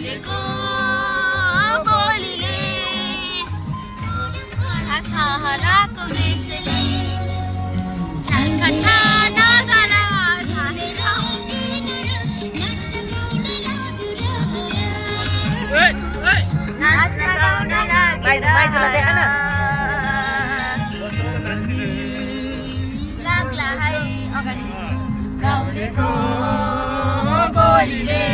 गाउँलेको बोलीले हराको बेसले खटखटा नगर झारेर नाच्न गाउन लागेर लाग्ला है अगाडि गाउँलेको बोलीले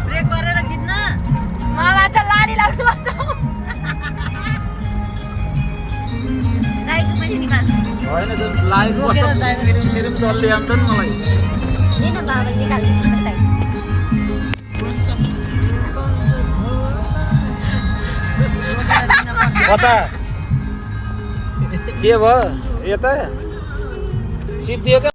ब्रेक गरेर खिच्न मामा त लाली लाउनु पर्छ राईको पनि निकाल होइन त्यो लागेको कस्तो सिरिम दल्ले अन्त नि मलाई किन बाबा निकाल्नु कता के भयो यता सिद्धियो क्या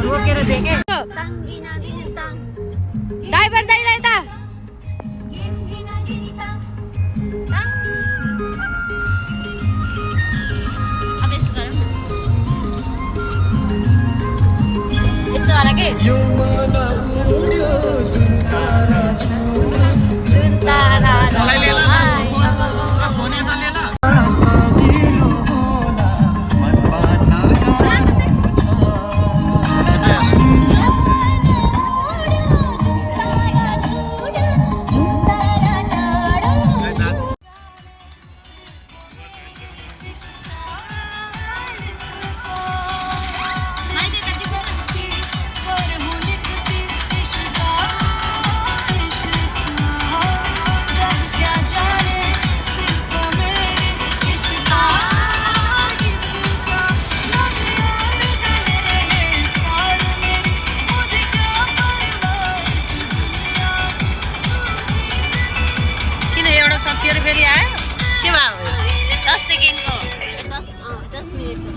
रोकेर देखे ड्राइभर दाइलाई त अब यस्तो गरौँ न यस्तो वाला के जुन तारा फेरि आयो के भयो 10 सेकेन्डको 10 मिनेटको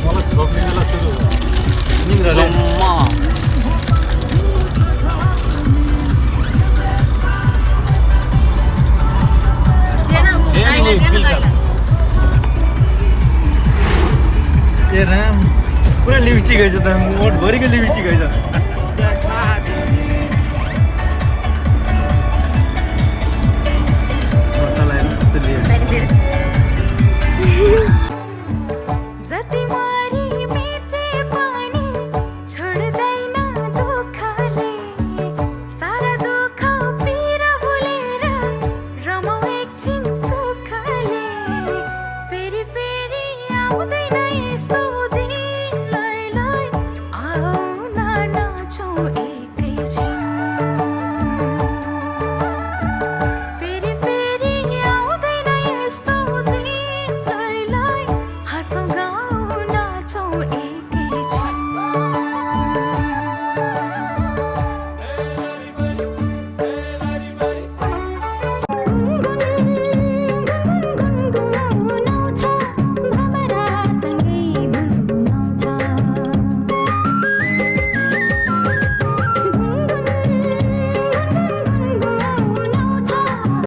मलाई छोप्ने बेला सुरु निन्द्रा पुरै लिपस्टिक है त मोट भरिको लिपस्टिक है त